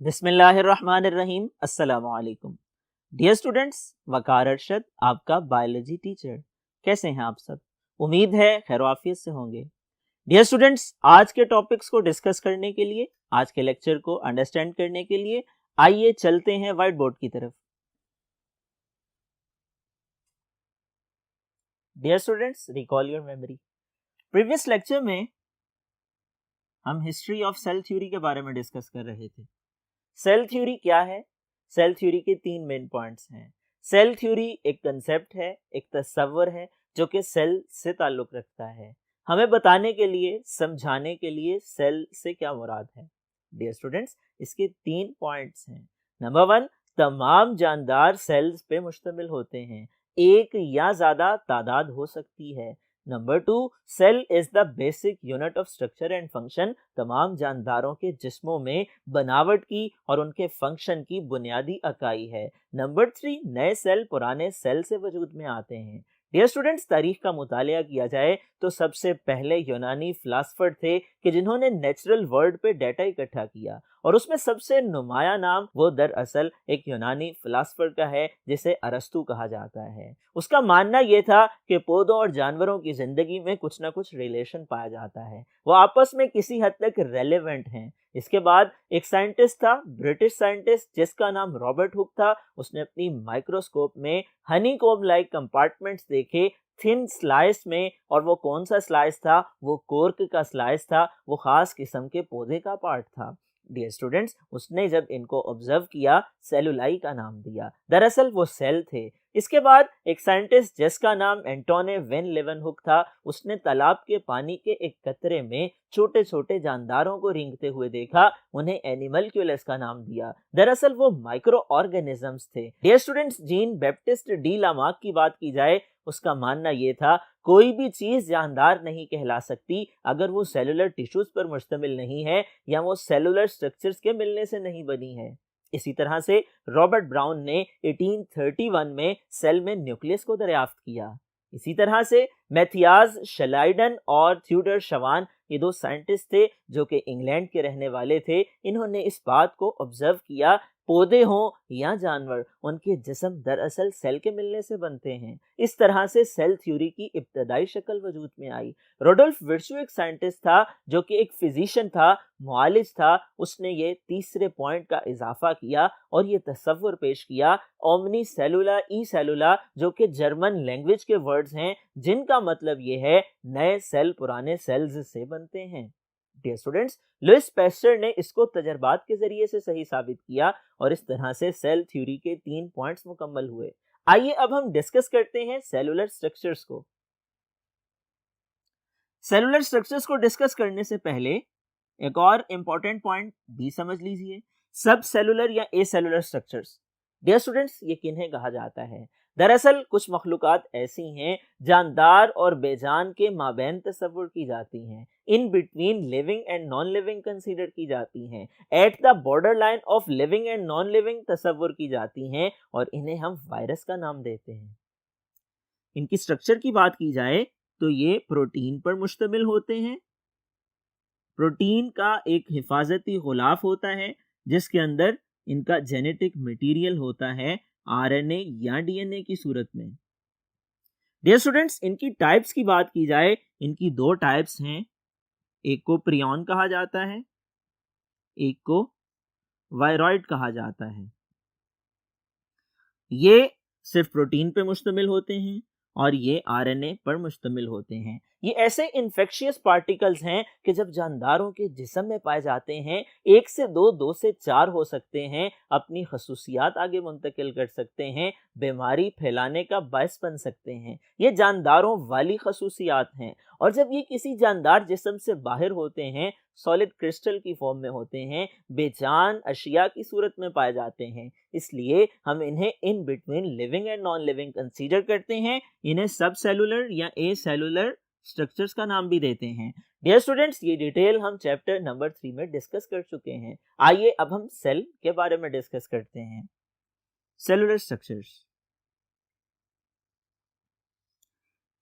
बिस्मिल्लाहिर्रहमानिर्रहीम। अस्सलामु अलैकुम। डियर स्टूडेंट्स, वकार अरशद आपका बायोलॉजी टीचर। कैसे हैं आप सब? उम्मीद है खैर-ओ-आफियत से होंगे। डियर स्टूडेंट्स, आज के टॉपिक्स को डिस्कस करने के लिए, आज के लेक्चर को अंडरस्टैंड करने के लिए आइए चलते हैं व्हाइट बोर्ड की तरफ। Dear students, recall your memory. Previous lecture में हम हिस्ट्री ऑफ सेल थ्योरी के बारे में डिस्कस कर रहे थे। सेल थ्योरी क्या है? सेल थ्योरी के तीन मेन पॉइंट्स हैं। सेल थ्योरी एक कंसेप्ट है, एक तस्वर है जो कि सेल से ताल्लुक रखता है, हमें बताने के लिए, समझाने के लिए सेल से क्या मुराद है। डियर स्टूडेंट्स, इसके तीन पॉइंट्स हैं। नंबर 1, तमाम जानदार सेल्स पे मुश्तमिल होते हैं, एक या ज्यादा तादाद हो सकती है। Number 2, cell is the basic unit of structure and function, तमाम जानदारों के जिस्मों में बनावट की और उनके फंक्शन की बुनियादी इकाई है। नंबर 3, नए सेल पुराने सेल से वजूद में आते हैं। डियर स्टूडेंट्स, तारीख का मुतालिया किया जाए तो सबसे पहले यूनानी फिलासफर थे कि जिन्होंने नेचुरल वर्ल्ड पे डाटा इकट्ठा किया, और उसमें सबसे नुमाया नाम वो दरअसल एक यूनानी फिलासफर का है जिसे अरस्तु कहा जाता है। उसका मानना यह था कि पौधों और जानवरों की जिंदगी में कुछ ना कुछ रिलेशन पाया जाता है, वो आपस में किसी हद तक रेलेवेंट हैं। इसके बाद एक साइंटिस्ट था, ब्रिटिश साइंटिस्ट, जिसका नाम रॉबर्ट हुक था। उसने अपनी माइक्रोस्कोप में हनीकॉम्ब लाइक कंपार्टमेंट्स देखे थिन स्लाइस में, और वो कौन सा स्लाइस था? वो कोर्क का स्लाइस था, वो खास किस्म के पौधे का पार्ट था। डियर स्टूडेंट्स, उसने जब इनको ऑब्जर्व किया, सेलुलाई का नाम दिया, दरअसल वो सेल थे। इसके बाद एक साइंटिस्ट जिसका नाम एंटोने वेन लेवनहुक था, उसने तालाब के पानी के एक कतरे में छोटे छोटे जानदारों को रेंगते हुए देखा, उन्हें एनिमलक्यूलस का नाम दिया, दरअसल वो माइक्रो ऑर्गेनिजम्स थे। Dear students, Jean Baptiste de Lamarck की बात की जाए, उसका मानना यह था कोई भी चीज जानदार नहीं कहला सकती अगर वो सेलुलर टिश्यूज पर मुश्तमिल नहीं है या वो सेलुलर स्ट्रक्चर्स के मिलने से नहीं बनी है। इसी तरह से रॉबर्ट ब्राउन ने 1831 में सेल में न्यूक्लियस को दरियाफ्त किया। इसी तरह से मैथियाज शलाइडन और थ्यूडर शवान, ये दो साइंटिस्ट थे जो कि इंग्लैंड के रहने वाले थे। इन्होंने इस बात को ऑब्जर्व किया, पौधे हों या जानवर, उनके जिस्म दरअसल सेल के मिलने से बनते हैं। इस तरह से सेल थ्योरी की इब्तदाई शक्ल वजूद में आई। रोडोल्फ विर्चू एक साइंटिस्ट था जो कि एक फिजिशियन था, मुआलिज था। उसने ये तीसरे पॉइंट का इजाफा किया और ये तस्वुर पेश किया, ओमनी सेलुला ई सेलुला, जो कि जर्मन लैंग्वेज के वर्ड्स हैं जिनका मतलब ये है नए सेल पुराने सेल्स से बनते हैं। डियर स्टूडेंट्स, लुइस पैस्चर ने इसको तजर्बात के जरिए से सही साबित किया, और इस तरह से सेल थ्योरी के तीन पॉइंट्स मुकम्मल हुए। आइए अब हम डिस्कस करते हैं सेलुलर स्ट्रक्चर्स को। सेलुलर स्ट्रक्चर्स को डिस्कस करने से पहले एक और इंपॉर्टेंट पॉइंट भी समझ लीजिए, सब सेलुलर या ए सेलुलर स्ट्रक्चर्स। डियर स्टूडेंट्स, ये किन्हें कहा जाता है? दरअसल कुछ मखलूकात ऐसी हैं जानदार और बेजान के माबैन तस्वुर की जाती हैं, in between living and non living consider की जाती हैं, at the border line of living and non living तस्वुर की जाती हैं, और इन्हें हम वायरस का नाम देते हैं। इनकी स्ट्रक्चर की बात की जाए तो ये प्रोटीन पर मुश्तमिल होते हैं। प्रोटीन का एक हिफाजती गुलाफ होता है जिसके अंदर इनका जेनेटिक मटेरियल होता है आरएनए या डीएनए की सूरत में। डियर स्टूडेंट्स, इनकी टाइप्स की बात की जाए, इनकी दो टाइप्स हैं, एक को प्रियन कहा जाता है, एक को वायरॉइड कहा जाता है। ये सिर्फ प्रोटीन पे मुश्तमिल होते हैं और ये आरएनए पर मुश्तमिल होते हैं। ये ऐसे इन्फेक्शियस पार्टिकल्स हैं कि जब जानदारों के जिस्म में पाए जाते हैं, एक से दो, दो से चार हो सकते हैं, अपनी खसूसियात आगे मुंतकिल कर सकते हैं, बीमारी फैलाने का बायस बन सकते हैं। ये जानदारों वाली खसूसियात हैं, और जब ये किसी जानदार जिस्म से बाहर होते हैं, सॉलिड क्रिस्टल की फॉर्म में होते हैं, बेजान अशिया की सूरत में पाए जाते हैं, इसलिए हम इन्हें in between living and non living consider करते हैं। इन्हें सब सेलुलर या ए सेलुलर स्ट्रक्चर्स का नाम भी देते हैं। डियर स्टूडेंट्स, ये डिटेल हम चैप्टर नंबर 3 में डिस्कस कर चुके हैं। आइए अब हम सेल के बारे में डिस्कस करते हैं। Cellular structures.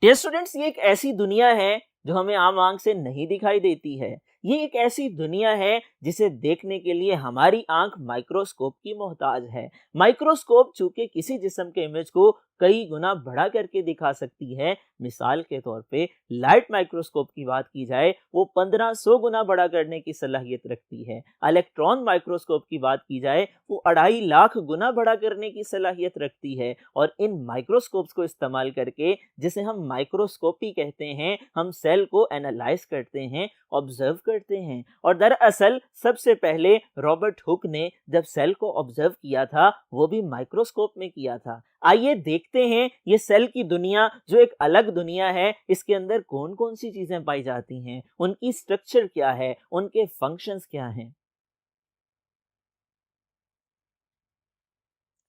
डियर स्टूडेंट्स, ये एक ऐसी दुनिया है जो हमें आम आंख से नहीं दिखाई देती है। ये एक ऐसी दुनिया है जिसे देखने के लिए हमारी आंख माइक्रोस्कोप की मोहताज है। माइक्रोस्कोप चूंकि किसी जिस्म के इमेज को कई गुना बड़ा करके दिखा सकती है, मिसाल के तौर पे लाइट माइक्रोस्कोप की बात की जाए वो 1500 गुना बड़ा करने की सलाहियत रखती है। इलेक्ट्रॉन माइक्रोस्कोप की बात की जाए वो 2.5 लाख गुना बड़ा करने की सलाहियत रखती है। और इन माइक्रोस्कोप्स को इस्तेमाल करके, जिसे हम माइक्रोस्कोपी कहते हैं, हम सेल को एनालाइज करते हैं, ऑब्जर्व करते हैं। और दरअसल सबसे पहले रॉबर्ट हुक ने जब सेल को ऑब्जर्व किया था वो भी माइक्रोस्कोप में किया था। आइए देखते हैं ये सेल की दुनिया जो एक अलग दुनिया है, इसके अंदर कौन कौन सी चीजें पाई जाती हैं, उनकी स्ट्रक्चर क्या है, उनके फंक्शंस क्या हैं।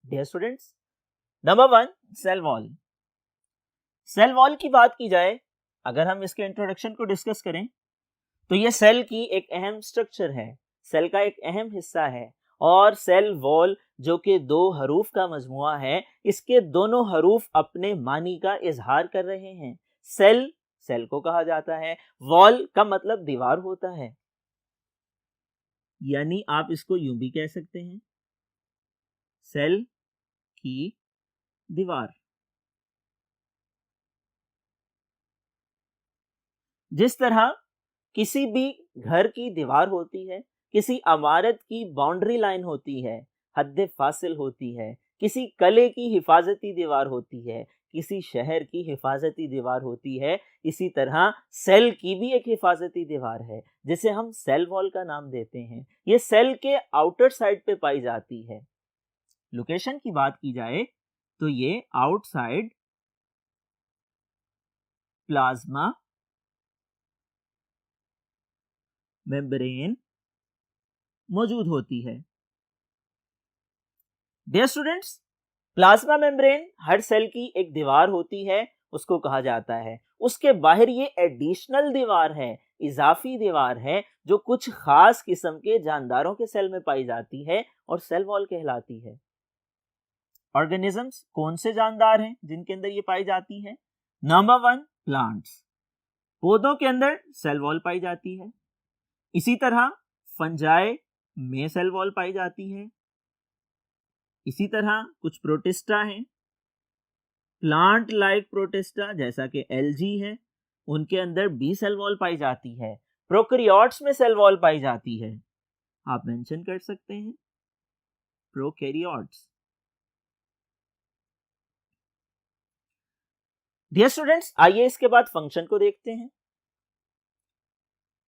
Dear students, number 1, cell wall. Cell wall की बात की जाए, अगर हम इसके इंट्रोडक्शन को डिस्कस करें तो ये सेल की एक अहम स्ट्रक्चर है, सेल का एक अहम हिस्सा है। और सेल वॉल जो कि 2 हरूफ का मजमुआ है, इसके दोनों हरूफ अपने मानी का इजहार कर रहे हैं। सेल, सेल को कहा जाता है, वॉल का मतलब दीवार होता है, यानी आप इसको यूं भी कह सकते हैं, सेल की दीवार। जिस तरह किसी भी घर की दीवार होती है, किसी इमारत की बाउंड्री लाइन होती है, हद फासिल होती है, किसी किले की हिफाजती दीवार होती है, किसी शहर की हिफाजती दीवार होती है, इसी तरह सेल की भी एक हिफाजती दीवार है जिसे हम सेल वॉल का नाम देते हैं। ये सेल के आउटर साइड पे पाई जाती है। लोकेशन की बात की जाए तो ये आउटसाइड प्लाज्मा मेम्ब्रेन मौजूद होती है। डियर स्टूडेंट्स, प्लाज्मा मेम्ब्रेन हर सेल की एक दीवार होती है, उसको कहा जाता है। उसके बाहर ये एडिशनल दीवार है, इजाफी दीवार है, जो कुछ खास किस्म के जानदारों के सेल में पाई जाती है और सेल वॉल कहलाती है। ऑर्गेनिजम्स कौन से जानदार हैं जिनके अंदर ये पाई जाती है? नंबर 1, प्लांट्स, पौधों के अंदर सेल वॉल पाई जाती है। इसी तरह फंजाई में सेल वॉल पाई जाती है। इसी तरह कुछ प्रोटिस्टा हैं, प्लांट लाइक प्रोटिस्टा जैसा कि एल्गी है, उनके अंदर भी सेल वॉल पाई जाती है। प्रोकैरियोट्स में सेल वॉल पाई जाती है, आप मेंशन कर सकते हैं प्रोकैरियोट्स। डियर स्टूडेंट्स, आइए इसके बाद फंक्शन को देखते हैं।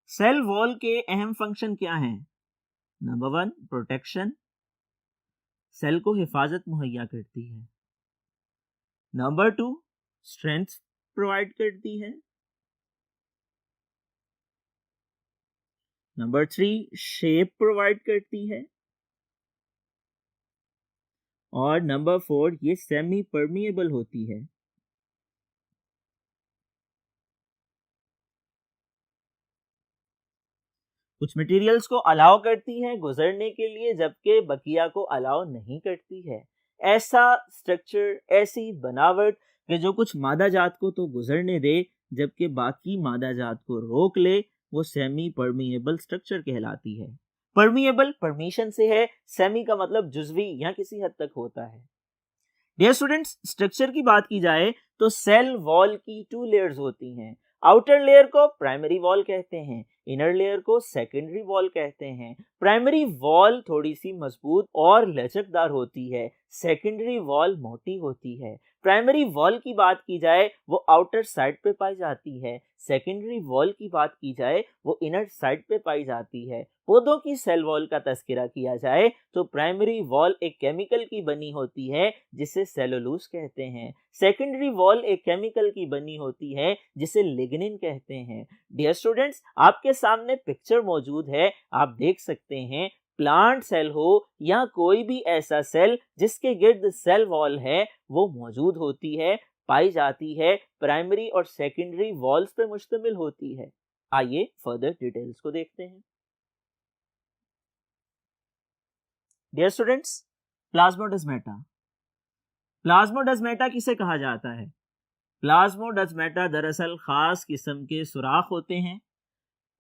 सेल वॉल के अहम फंक्शन क्या हैं? नंबर 1, प्रोटेक्शन, सेल को हिफाजत मुहैया करती है। नंबर 2, स्ट्रेंथ प्रोवाइड करती है। नंबर 3, शेप प्रोवाइड करती है। और नंबर 4, ये सेमी परमिएबल होती है। कुछ मटेरियल्स को अलाउ करती है गुजरने के लिए, जबकि बकिया को अलाउ नहीं करती है। ऐसा स्ट्रक्चर, ऐसी बनावट कि जो कुछ मादा जात को तो गुजरने दे जबकि बाकी मादा जात को रोक ले, वो सेमी परमिएबल स्ट्रक्चर कहलाती है। परमिएबल परमिशन से है, सेमी का मतलब जुजवी या किसी हद तक होता है। डियर स्टूडेंट्स, स्ट्रक्चर की बात की जाए तो सेल वॉल की 2 लेयर्स होती हैं। आउटर लेयर को प्राइमरी वॉल कहते हैं, इनर लेयर को सेकेंडरी वॉल कहते हैं। प्राइमरी वॉल थोड़ी सी मजबूत और लचकदार होती है, सेकेंडरी वॉल मोटी होती है। प्राइमरी वॉल की बात की जाए वो आउटर साइड पे पाई जाती है, सेकेंडरी वॉल की बात की जाए वो इनर साइड पे पाई जाती है। पौधों की सेल वॉल का तस्करा किया जाए तो प्राइमरी वॉल एक केमिकल की बनी होती है जिसे सेलुलोज कहते हैं। सेकेंडरी वॉल एक केमिकल की बनी होती है जिसे लिग्निन कहते हैं। डियर स्टूडेंट्स, आपके सामने पिक्चर मौजूद है, आप देख सकते हैं प्लांट सेल हो या कोई भी ऐसा सेल जिसके गिर्द सेल वॉल है, वो मौजूद होती है, पाई जाती है, प्राइमरी और सेकेंडरी वॉल्स पे मुश्तमिल होती है। आइए फर्दर डिटेल्स को देखते हैं। डियर स्टूडेंट्स, प्लाज्मोडेस्माटा, प्लाज्मोडेस्माटा किसे कहा जाता है? प्लाज्मोडेस्माटा दरअसल खास किस्म के सुराख होते हैं,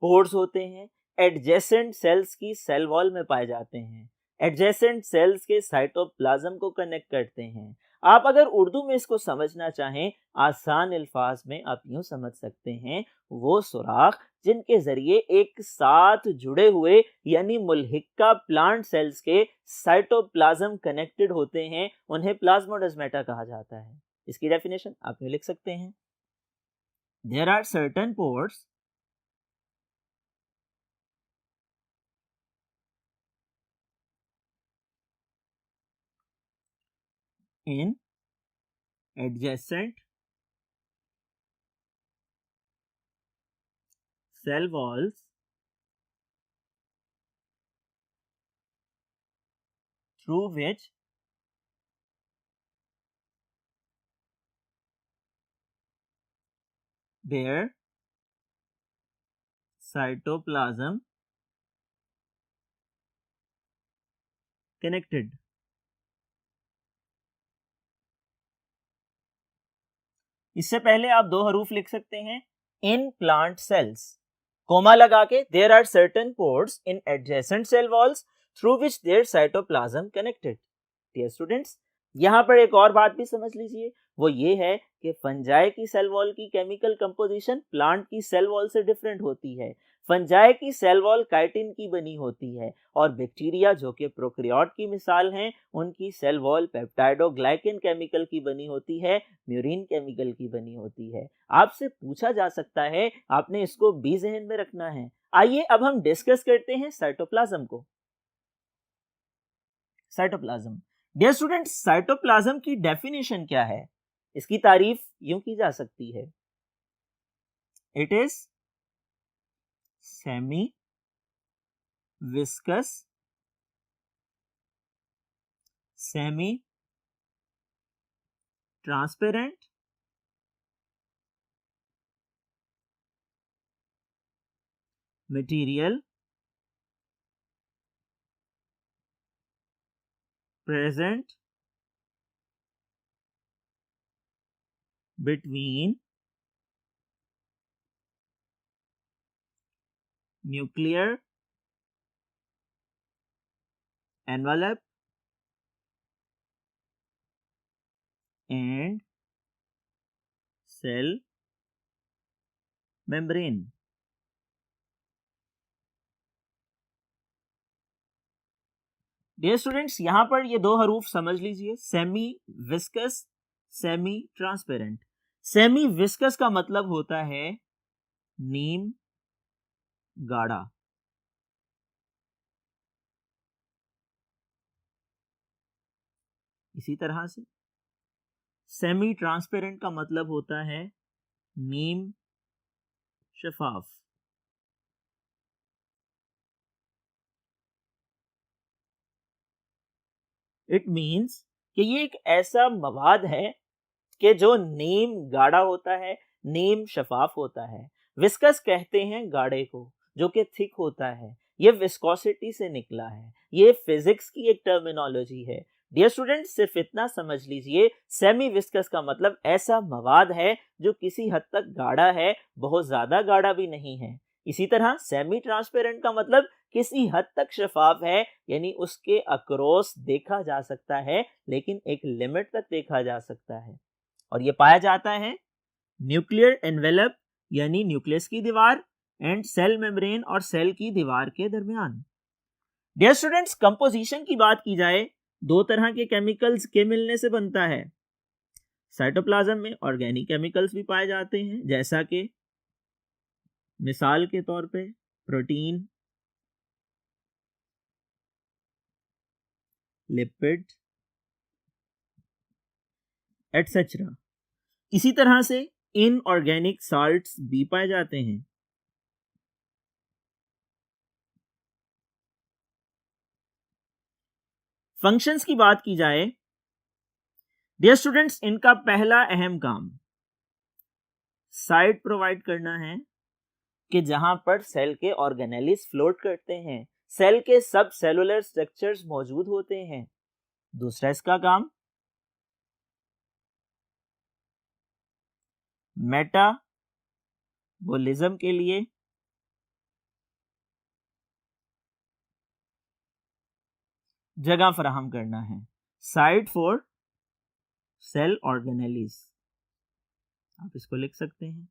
पोर्स होते हैं, एडजेसेंट सेल्स की सेल वॉल में पाए जाते हैं, एडजेसेंट सेल्स के साइटोप्लाज्म को कनेक्ट करते हैं। आप अगर उर्दू में इसको समझना चाहें, आसान अल्फाज में आप यूं समझ सकते हैं, वो सुराख जिनके जरिए एक साथ जुड़े हुए यानी मुल्हिका प्लांट सेल्स के साइटोप्लाज्म कनेक्टेड होते हैं, उन्हें प्लाज्मोडेस्माटा कहा जाता है। इसकी डेफिनेशन आप यूं लिख सकते हैं, there are certain pores in adjacent cell walls through which their cytoplasm connected। इससे पहले आप दो हरूफ लिख सकते हैं, इन प्लांट सेल्स, कोमा लगा के, there are certain pores in adjacent cell walls through which there cytoplasm connected. Dear students, यहाँ पर एक और बात भी समझ लीजिए, वो ये है कि फंजाई की सेल वॉल की केमिकल कंपोजिशन प्लांट की सेल वॉल से डिफरेंट होती है। फंजाई की सेल वॉल काइटिन की बनी होती है और बैक्टीरिया जो कि प्रोकैरियोट की मिसाल हैं, उनकी सेल वॉल पेप्टाइडोग्लाइकन केमिकल की बनी होती है, म्यूरिन केमिकल की बनी होती है। आपसे पूछा जा सकता है, आपने इसको भी जहन में रखना है। आइए अब हम डिस्कस करते हैं साइटोप्लाज्म को। साइटोप्लाज्म, डियर स्टूडेंट्स, साइटोप्लाज्म की डेफिनेशन क्या है? इसकी तारीफ यूं की जा सकती है, it is semi viscous, semi transparent, material present between nuclear envelope and cell membrane। Dear students, यहां पर ये दो हरूफ समझ लीजिए, semi viscous, semi transparent. Semi viscous का मतलब होता है नीम गाढ़ा, इसी तरह से सेमी ट्रांसपेरेंट का मतलब होता है नीम शफाफ। इट मीन्स कि ये एक ऐसा मवाद है कि जो नीम गाढ़ा होता है, नीम शफाफ होता है। विस्कस कहते हैं गाढ़े को, जो कि थिक होता है। ये विस्कोसिटी से निकला है, ये फिजिक्स की एक टर्मिनोलॉजी है। डियर स्टूडेंट, सिर्फ इतना समझ लीजिए, सेमी विस्कस का मतलब ऐसा मवाद है जो किसी हद तक गाढ़ा है, बहुत ज्यादा गाढ़ा भी नहीं है। इसी तरह सेमी ट्रांसपेरेंट का मतलब किसी हद तक शफाफ है, यानी उसके अक्रॉस देखा जा सकता है, लेकिन एक लिमिट तक देखा जा सकता है। और ये पाया जाता है न्यूक्लियर एनवेलप यानी न्यूक्लियस की दीवार एंड सेल मेम्ब्रेन और सेल की दीवार के दरमियान। डियर स्टूडेंट्स, कंपोजिशन की बात की जाए, दो तरह के केमिकल्स के मिलने से बनता है। साइटोप्लाज्म में ऑर्गेनिक केमिकल्स भी पाए जाते हैं, जैसा कि मिसाल के तौर पे प्रोटीन, लिपिड एटसेट्रा। इसी तरह से इनऑर्गेनिक साल्ट्स भी पाए जाते हैं। फंक्शंस की बात की जाए, डियर स्टूडेंट्स, इनका पहला अहम काम साइट प्रोवाइड करना है कि जहां पर सेल के ऑर्गेनेलिस फ्लोट करते हैं, सेल के सब सेलुलर स्ट्रक्चर्स मौजूद होते हैं। दूसरा इसका काम मेटाबॉलिज्म के लिए जगह फराहम करना है, साइट फॉर सेल ऑर्गेनेलीज, आप इसको लिख सकते हैं।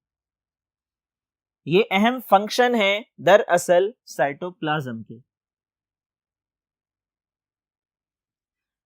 ये अहम फंक्शन है दरअसल साइटोप्लाज्म के।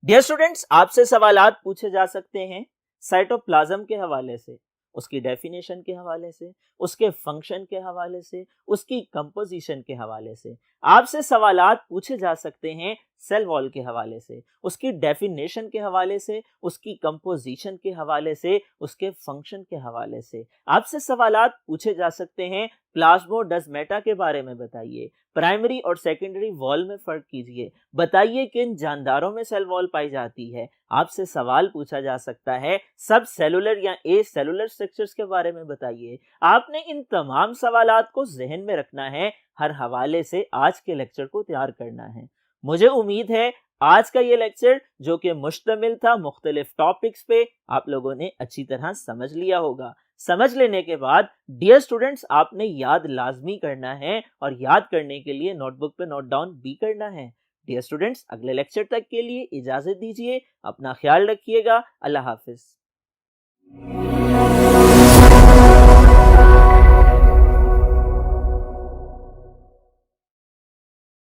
डियर स्टूडेंट्स, आपसे सवालात पूछे जा सकते हैं साइटोप्लाज्म के हवाले से, उसकी डेफिनेशन के हवाले से, उसके फंक्शन के हवाले से, उसकी कंपोजिशन के हवाले से। आपसे सवालात पूछे जा सकते हैं सेल वॉल के हवाले से, उसकी डेफिनेशन के हवाले से, उसकी कंपोजिशन के हवाले से, उसके फंक्शन के हवाले से। आपसे सवालात पूछे जा सकते हैं प्लाज्मोडेस्माटा के बारे में बताइए, प्राइमरी और सेकेंडरी वॉल में फर्क कीजिए, बताइए किन जानदारों में सेल वॉल पाई जाती है। आपसे सवाल पूछा जा सकता है सब सेलुलर या ए सेलुलर स्ट्रक्चर्स के बारे में बताइए। आपने इन तमाम सवालात को जहन में रखना है, हर हवाले से आज के लेक्चर को तैयार करना है। मुझे उम्मीद है आज का ये लेक्चर जो कि मुश्तमिल था मुख्तलिफ टॉपिक्स पे, आप लोगों ने अच्छी तरह समझ लिया होगा। समझ लेने के बाद डियर स्टूडेंट्स, आपने याद लाजमी करना है और याद करने के लिए नोटबुक पे नोट डाउन भी करना है। डियर स्टूडेंट्स, अगले लेक्चर तक के लिए इजाजत दीजिए, अपना ख्याल रखिएगा। अल्लाह हाफिज।